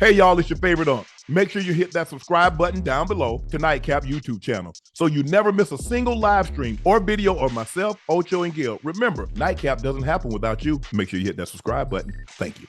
Hey, y'all, it's your favorite Unc. Make sure you hit that subscribe button down below to Nightcap YouTube channel so you never miss a single live stream or video of myself, Ocho, and Gil. Remember, Nightcap doesn't happen without you. Make sure you hit that subscribe button. Thank you.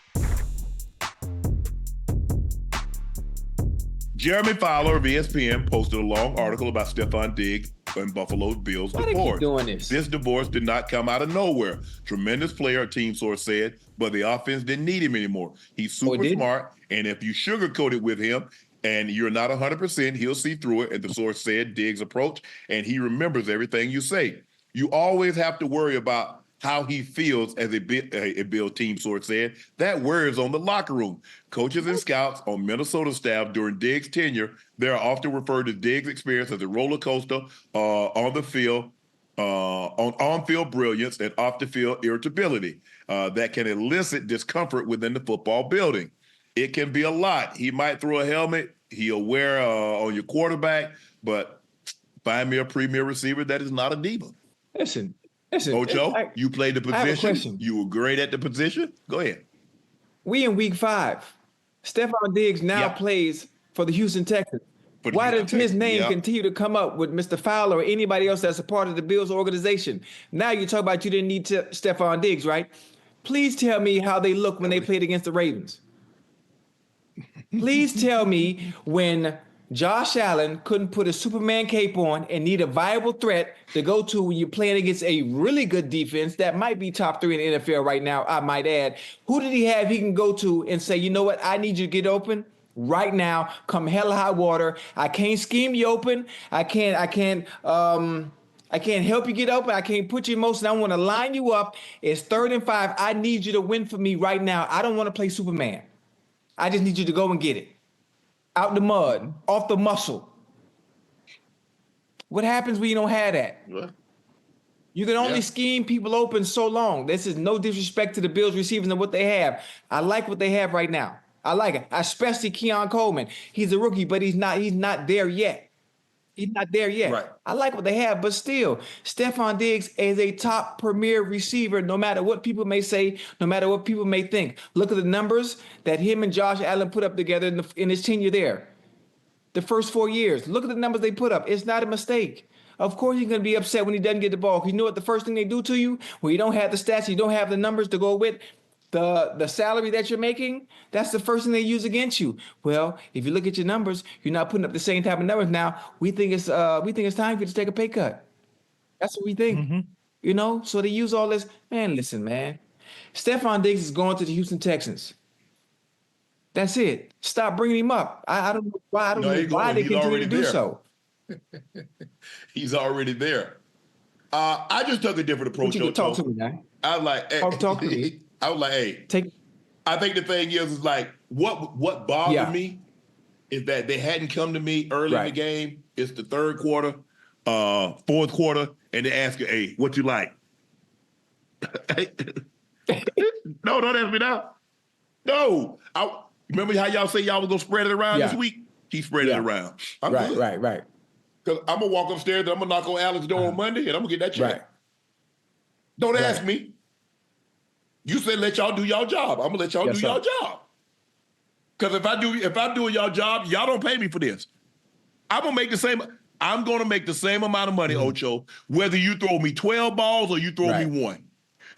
Jeremy Fowler of ESPN posted a long article about Stefon Diggs and Buffalo Bills divorce. Doing this? This divorce did not come out of nowhere. Tremendous player, a team source said, but the offense didn't need him anymore. He's super smart, and if you sugarcoat it with him and you're not 100%, he'll see through it. And the source said Diggs' approach, and he remembers everything you say. You always have to worry about how he feels, as a Bill team source said. That worries on the locker room. Coaches and scouts on Minnesota staff during Diggs' tenure, they're often referred to Diggs' experience as a roller coaster on the field, on-field brilliance and off-the-field irritability that can elicit discomfort within the football building. It can be a lot. He might throw a helmet. He'll wear on your quarterback, but find me a premier receiver that is not a diva. Listen, Ocho, you played the position. I have a question. You were great at the position. Go ahead. We in week 5. Stefon Diggs now plays for the Houston Texans. Why does his name continue to come up with Mr. Fowler or anybody else that's a part of the Bills organization? Now you talk about you didn't need Stefon Diggs, right? Please tell me how they look when they played against the Ravens. Please tell me when Josh Allen couldn't put a Superman cape on and need a viable threat to go to when you're playing against a really good defense that might be top 3 in the NFL right now, I might add. Who did he have he can go to and say, you know what, I need you to get open right now, come hell or high water. I can't scheme you open. I can't help you get open. I can't put you in motion. I want to line you up. It's 3rd and 5. I need you to win for me right now. I don't want to play Superman. I just need you to go and get it. Out the mud, off the muscle. What happens when you don't have that? You can only scheme people open so long. This is no disrespect to the Bills receivers and what they have. I like what they have right now. I like it, especially Keon Coleman. He's a rookie, but he's not there yet. He's not there yet. Right. I like what they have, but still, Stefon Diggs is a top premier receiver, no matter what people may say, no matter what people may think. Look at the numbers that him and Josh Allen put up together in his tenure there. The first 4 years. Look at the numbers they put up. It's not a mistake. Of course you're going to be upset when he doesn't get the ball. Because you know what the first thing they do to you? When you don't have the stats, you don't have the numbers to go with the salary that you're making, that's the first thing they use against you. Well, if you look at your numbers, you're not putting up the same type of numbers now. We think it's time for you to take a pay cut. That's what we think. You know, so they use all this. Man, listen, man. Stefon Diggs is going to the Houston Texans. That's it. Stop bringing him up. I don't know why. I don't know why they continue to do so. He's already there. I just took a different approach. You talk to me, man. I was like, hey, talk to me. I was like, hey, I think the thing is like what bothered me is that they hadn't come to me early in the game. It's the 3rd quarter, 4th quarter, and they ask you, hey, what you like? No, don't ask me now. No. Remember how y'all say y'all was going to spread it around this week? He spread it around. Right. Because I'm going to walk upstairs and I'm going to knock on Alex's door on Monday and I'm going to get that check. Right. Don't ask me. You said let y'all do y'all job. I'm gonna let y'all do y'all job. Because if I'm doing y'all job, y'all don't pay me for this. I'm gonna make the same amount of money, Ocho, whether you throw me 12 balls or you throw me 1.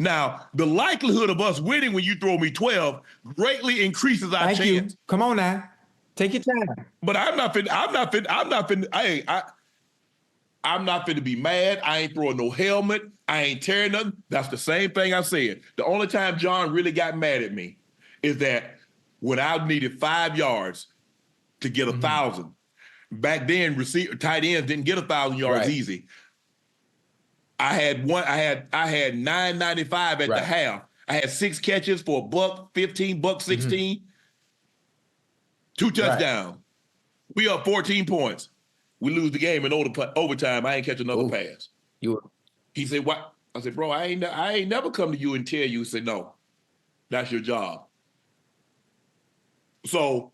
Now, the likelihood of us winning when you throw me 12 greatly increases our chance. You. Come on now. Take your time. But I'm not finna be mad. I ain't throwing no helmet. I ain't tearing nothing. That's the same thing I said. The only time John really got mad at me is that when I needed 5 yards to get 1,000. Back then, tight ends didn't get 1,000 yards easy. I had 995 at the half. I had 6 catches for $115, $116, 2 touchdowns. We up 14 points. We lose the game in overtime. I ain't catch another pass. He said, "What?" I said, "Bro, I ain't never come to you and tell you." He said, "No, that's your job." So,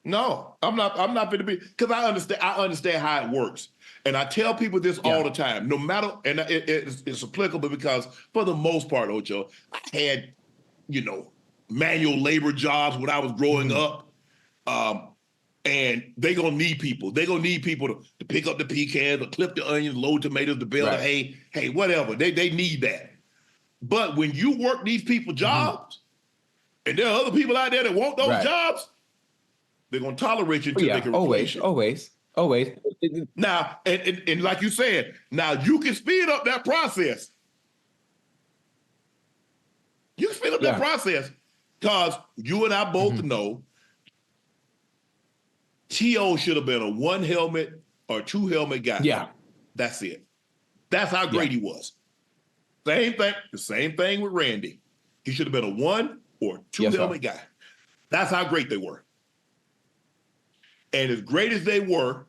no, I'm not going to be, because I understand how it works, and I tell people this all the time. No matter, and it's applicable because for the most part, Ocho, I had, manual labor jobs when I was growing up. And they're going to need people. They're going to need people to pick up the pecans or clip the onions, load tomatoes, to bale the hay, whatever. They need that. But when you work these people jobs, and there are other people out there that want those jobs, they're going to tolerate you until they can replace you. Always. Now, and like you said, now you can speed up that process. You can speed up that process because you and I both know T.O. should have been a 1 helmet or 2 helmet guy. Yeah. That's it. That's how great he was. Same thing. The same thing with Randy. He should have been a 1 or 2 helmet guy. That's how great they were. And as great as they were,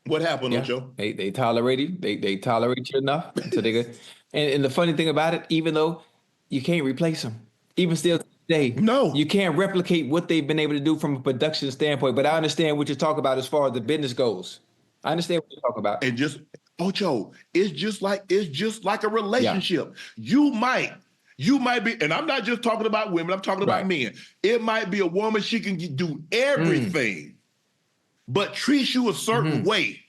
what happened, Ocho? They tolerate you. They tolerate you enough so they could. And the funny thing about it, even though you can't replace them, even still today, you can't replicate what they've been able to do from a production standpoint. But I understand what you're talking about as far as the business goes. I understand what you're talking about. And just Ocho, it's just like a relationship. You might be, and I'm not just talking about women. I'm talking about men. It might be a woman. She can do everything. But treats you a certain way.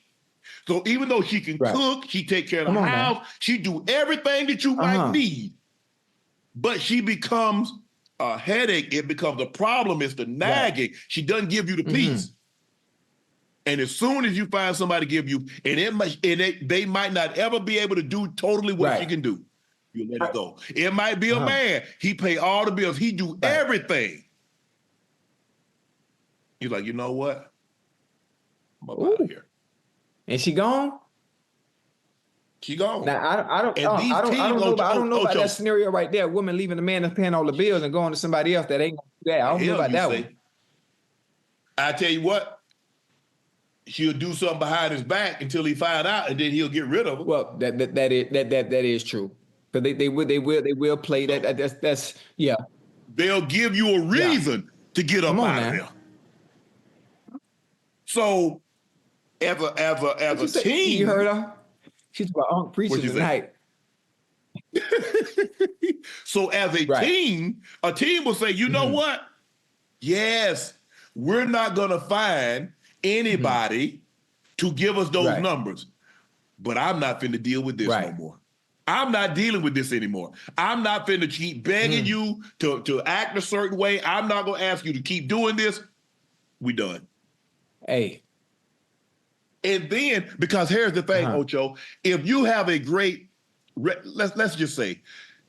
So even though she can cook, she take care of the house, she do everything that you might need, but she becomes a headache. It becomes a problem. It's the nagging. She doesn't give you the peace. And as soon as you find somebody to give you, they might not ever be able to do totally what she can do, you let it go. It might be a man. He pay all the bills. He do everything. You're like, you know what? I'm out of here. And she gone? She gone. Now I don't know about that scenario right there. A woman leaving the man that's paying all the bills and going to somebody else that ain't gonna do that. I don't know about that one. I tell you what, she'll do something behind his back until he find out, and then he'll get rid of her. Well, that is true. But they will play that. That's They'll give you a reason to get up out of there. So, as a team, you heard her. She's about Unc preaching tonight. So, as a team will say, you know what? Yes, we're not going to find anybody to give us those numbers, but I'm not finna deal with this no more. I'm not dealing with this anymore. I'm not finna keep begging you to act a certain way. I'm not going to ask you to keep doing this. We done. Hey. And then, because here's the thing, Ocho, if you have a great, let's just say,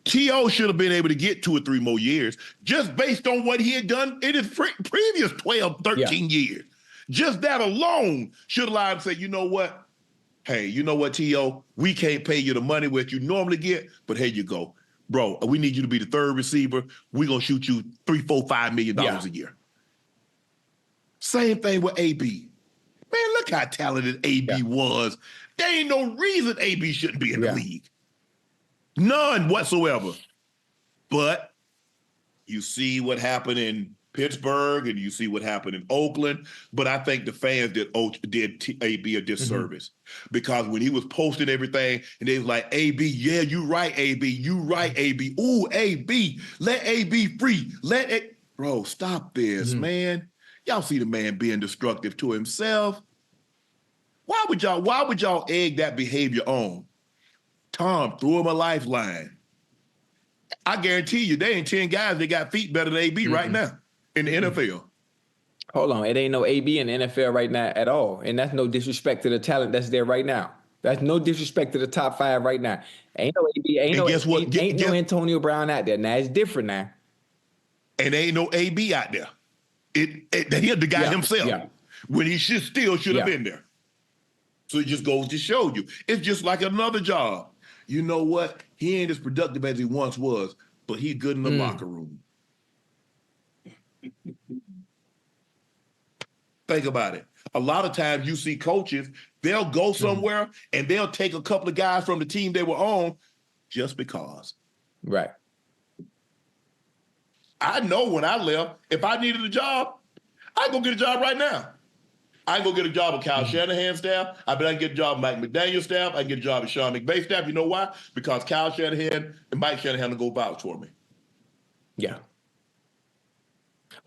T.O. should have been able to get 2 or 3 more years just based on what he had done in his previous 12, 13 years. Just that alone should allow him to say, you know what? Hey, you know what, T.O.? We can't pay you the money that you normally get, but here you go. Bro, we need you to be the 3rd receiver. We're going to shoot you $3, $4, $5 million a year. Same thing with A.B. Man, look how talented A.B. was. There ain't no reason A.B. shouldn't be in the league. None whatsoever. But you see what happened in Pittsburgh and you see what happened in Oakland. But I think the fans did A.B. a disservice because when he was posting everything and they was like, A.B., yeah, you right, A.B., you right, A.B. Ooh, A.B., let A.B. free. Bro, stop this, man. Y'all see the man being destructive to himself. Why would y'all egg that behavior on? Tom threw him a lifeline. I guarantee you, there ain't 10 guys that got feet better than AB right now in the NFL. Hold on, it ain't no AB in the NFL right now at all, and that's no disrespect to the talent that's there right now. That's no disrespect to the top 5 right now. Ain't no AB, ain't no Antonio Brown out there. Now it's different now. And ain't no AB out there. He the guy himself when he should have been there. So it just goes to show you. It's just like another job. You know what? He ain't as productive as he once was, but he's good in the locker room. Think about it. A lot of times you see coaches, they'll go somewhere and they'll take a couple of guys from the team they were on just because. Right. I know when I left, if I needed a job, I'd go get a job right now. I can go get a job with Kyle Shanahan's staff. I bet I can get a job with Mike McDaniel's staff. I can get a job with Sean McVay's staff. You know why? Because Kyle Shanahan and Mike Shanahan will go vouch for me. Yeah.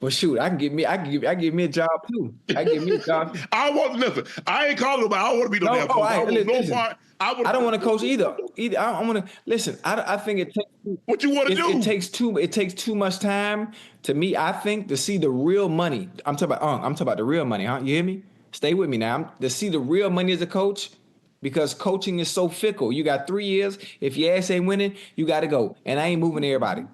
Well, shoot, I can give me a job too. I can give me a job. I want listen. I ain't calling nobody. I don't want to be no damn coach. I want no part. I don't want to coach either. I want to listen. I think it takes. What you want to do? It takes too much time. To me, I think to see the real money. I'm talking about the real money. Huh? You hear me? Stay with me now. To see the real money as a coach, because coaching is so fickle. You got 3 years. If your ass ain't winning, you got to go. And I ain't moving everybody.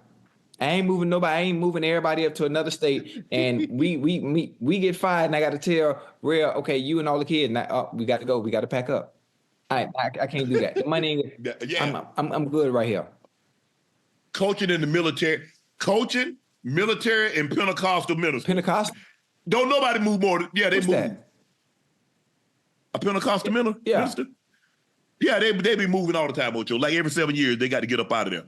I ain't moving nobody. I ain't moving everybody up to another state. And we get fired, and I got to tell Real, okay, you and all the kids, now, we got to go. We got to pack up. I can't do that. The money ain't. Yeah. I'm good right here. Coaching in the military, and Pentecostal ministry. Pentecostal. Don't nobody move more. Yeah, they What's move. That? A Pentecostal minister? Yeah, they be moving all the time, Ocho. Like every 7 years, they got to get up out of there.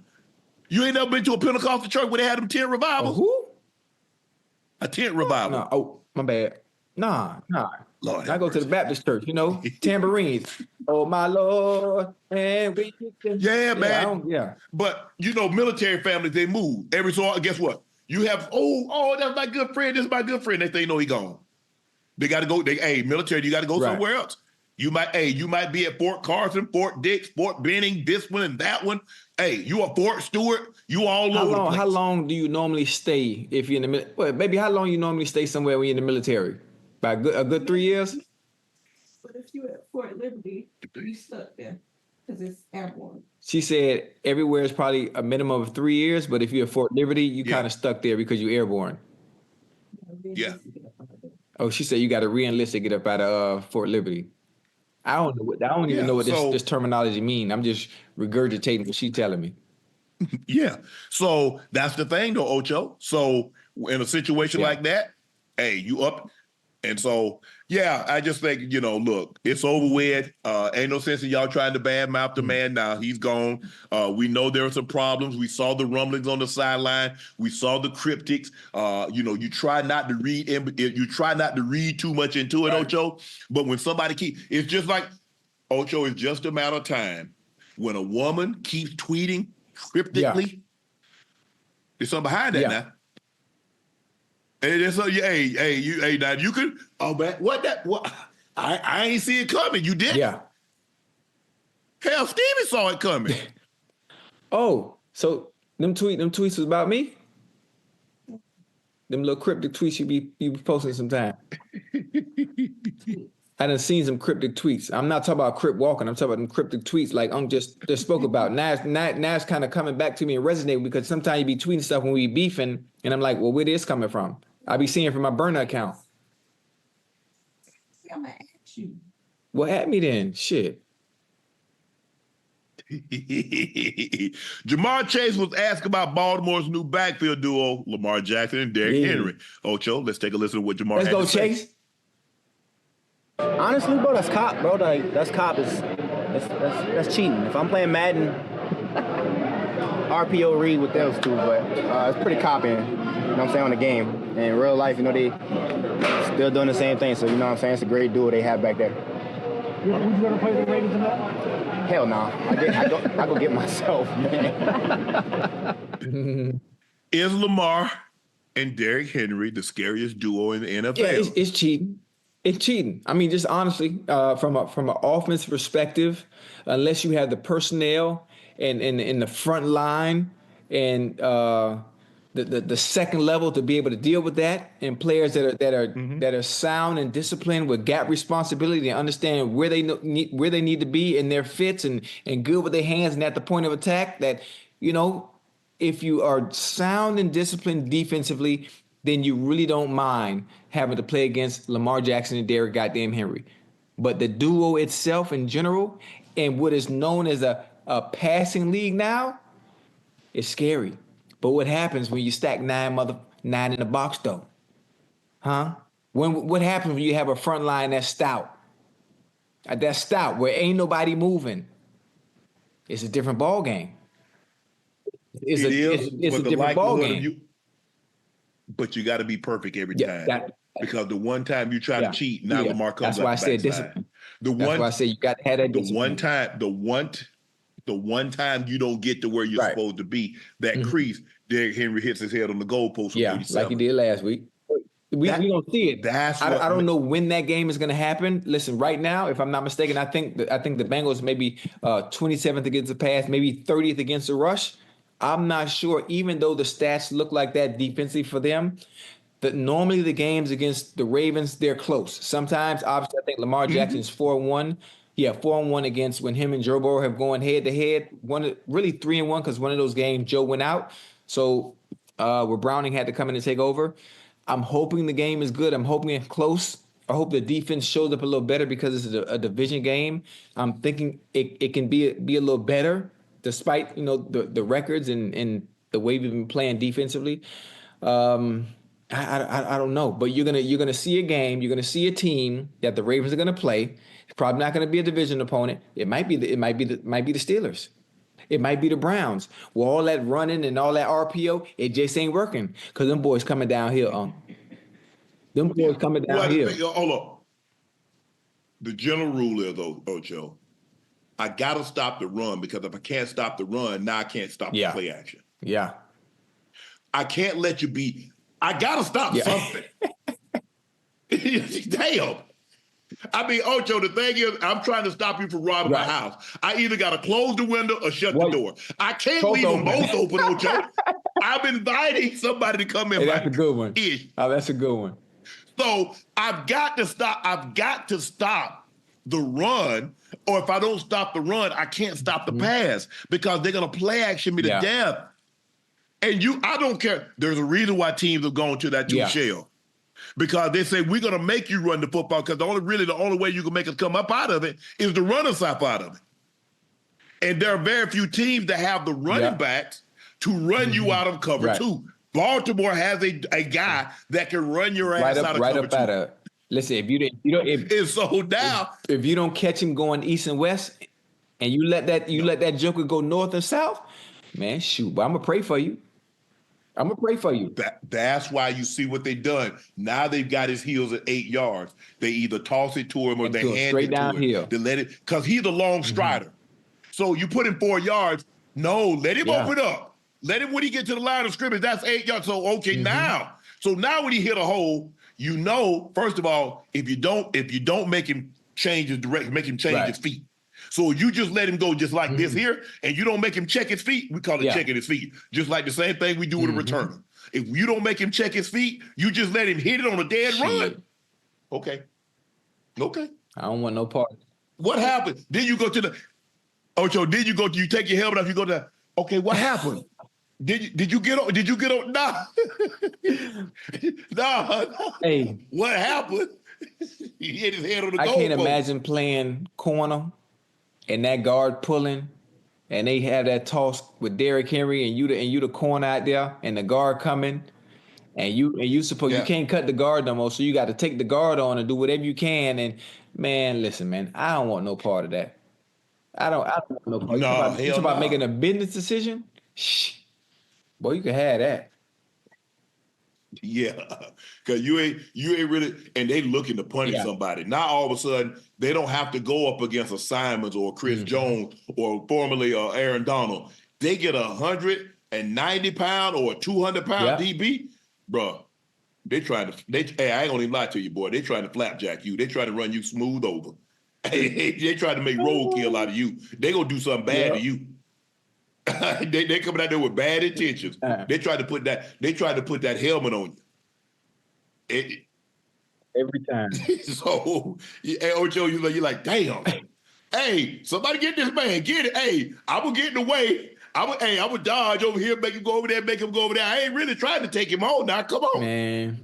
You ain't never been to a Pentecostal church where they had them tent revivals? Who? A tent revival. No, oh, my bad. Nah. Lord, I go to the Baptist church, tambourines. Oh, my Lord. And we yeah, man. Yeah. But, military families, they move. Every so often, guess what? You have, that's my good friend. This is my good friend. Next thing you know, he gone. They got to go. Military, you got to go somewhere else. You might be at Fort Carson, Fort Dix, Fort Benning, this one and that one. Hey, you are Fort Stewart. You all over the place. How long do you normally stay if you're in the military? Well, maybe how long you normally stay somewhere when you're in the military? By a good 3 years? But if you're at Fort Liberty, you stuck there because it's airborne. She said everywhere is probably a minimum of 3 years, but if you're at Fort Liberty, you kind of stuck there because you're airborne. Yeah. Oh, she said you got to re-enlist to get up out of Fort Liberty. I don't even know what this terminology mean. I'm just regurgitating what she's telling me. Yeah. So that's the thing though, Ocho. So in a situation like that, hey, you up. And so, I just think, look, it's over with. Ain't no sense in y'all trying to badmouth the man now. He's gone. We know there are some problems. We saw the rumblings on the sideline. We saw the cryptics. You try not to read. You try not to read too much into it, Ocho. But when somebody it's just like, Ocho, it's just a matter of time. When a woman keeps tweeting cryptically, there's something behind that now. And so, now you could. Oh man, what? I ain't see it coming. You did? Yeah. Hell, Stevie saw it coming. Oh, so them tweets was about me. Them little cryptic tweets you be posting sometime. I done seen some cryptic tweets. I'm not talking about crypt walking. I'm talking about them cryptic tweets like Unc just spoke about. Now it's kind of coming back to me and resonating because sometimes you be tweeting stuff when we beefing, and I'm like, well, where this coming from? I be seeing from my burner account. I'm gonna ask you. Well, at me then. Shit. Jamar Chase was asked about Baltimore's new backfield duo, Lamar Jackson and Derrick Henry. Ocho, let's take a listen to what Jamar had to say. Chase. Honestly, bro, that's cop, bro. That's cop. That's cheating. If I'm playing Madden, RPO read with those two, but it's pretty copping, what I'm saying, on the game. And in real life, they still doing the same thing. So, what I'm saying? It's a great duo they have back there. Would you ever play the Ravens in that? Hell no. I go get myself, man. Is Lamar and Derrick Henry the scariest duo in the NFL? Yeah, it's cheating. It's cheating. I mean, just honestly, from an offense perspective, unless you have the personnel and in the front line and the second level to be able to deal with that, and players that are sound and disciplined with gap responsibility and understand where they need to be in their fits and good with their hands and at the point of attack. That if you are sound and disciplined defensively, then you really don't mind having to play against Lamar Jackson and Derrick goddamn Henry. But the duo itself in general and what is known as a passing league now is scary. But what happens when you stack nine in the box though? Huh? What happens when you have a front line that's stout? That's stout, where ain't nobody moving. It's a different ball game. It's a different ball game. But you got to be perfect every time. Because the one time you try to cheat, now Lamar comes up. That's why I said discipline. That's why I said you got to have that discipline. The one time you don't get to where you're supposed to be, that crease, Derrick Henry hits his head on the goalpost. Yeah, like he did last week. We don't see it. I don't know when that game is going to happen. Listen, right now, if I'm not mistaken, I think the Bengals maybe 27th against the pass, maybe 30th against the rush. I'm not sure. Even though the stats look like that defensively for them, that normally the games against the Ravens, they're close. Sometimes, obviously, I think Lamar Jackson's 4-1. Yeah, 4-1 against when him and Joe Burrow have gone head to head. Really 3-1 because one of those games Joe went out. So where Browning had to come in and take over. I'm hoping the game is good. I'm hoping it's close. I hope the defense shows up a little better because it's a division game. I'm thinking it can be a little better despite the records and the way we've been playing defensively. I don't know, but you're gonna see a game. You're gonna see a team that the Ravens are gonna play. It's probably not gonna be a division opponent. It might be the Steelers. It might be the Browns. With all that running and all that RPO, it just ain't working because them boys coming downhill. Them boys coming downhill. Hold on. The general rule is, Ocho, I got to stop the run because if I can't stop the run, now I can't stop the play action. Yeah. I can't let you be. I got to stop something. Damn. I mean, Ocho, the thing is, I'm trying to stop you from robbing my house. I either got to close the window or shut the door. I can't leave them both open, Ocho. I'm inviting somebody to come in. Hey, that's a good one. Oh, that's a good one. So I've got to stop the run, or if I don't stop the run, I can't stop the pass because they're going to play action me to death. And I don't care. There's a reason why teams have gone to that two-shell. Because they say, we're going to make you run the football because the only way you can make us come up out of it is to run us up out of it. And there are very few teams that have the running backs to run you out of cover two. Baltimore has a guy that can run your ass out of cover two. Listen, if you don't catch him going east and west, and you let that joker go north and south, man, shoot. But I'm gonna pray for you. That's why you see what they've done. Now they've got his heels at 8 yards. They either toss it to him or they hand it to him. They let it because he's a long strider. So you put him 4 yards. No, let him open up. Let him when he get to the line of scrimmage. That's 8 yards. So now. So now when he hit a hole, first of all, if you don't make him change his direction, make him change his feet. So you just let him go just like this here, and you don't make him check his feet, we call it checking his feet. Just like the same thing we do with a returner. If you don't make him check his feet, you just let him hit it on a dead run. Okay. I don't want no part. What happened? Then you go to the Ocho, you take your helmet off, you go to okay, what happened? Did you get on? Nah. Nah. Hey. What happened? He hit his head on the goalpost. I can't imagine playing corner and that guard pulling, and they have that toss with Derrick Henry, and you the corner out there, and the guard coming, and you suppose you can't cut the guard no more, so you got to take the guard on and do whatever you can. And man, listen, man, I don't want no part of that. I don't want no part. You talking about making a business decision? Shh. Boy, you can have that. Yeah, because you ain't really, and they looking to punish somebody. Now all of a sudden they don't have to go up against a Simons or Chris Jones or formerly Aaron Donald. They get 190-pound or a 200-pound DB, bro. I ain't gonna even lie to you, boy. They trying to flapjack you. They trying to run you smooth over. They trying to make roadkill out of you. They gonna do something bad to you. they coming out there with bad intentions. They tried to put that helmet on you. Every time. So, hey, Ocho, you're like, damn. Hey, somebody get this man, get it. Hey, I'm gonna get in the way. I'm gonna dodge over here, make him go over there, make him go over there. I ain't really trying to take him on now. Come on, man.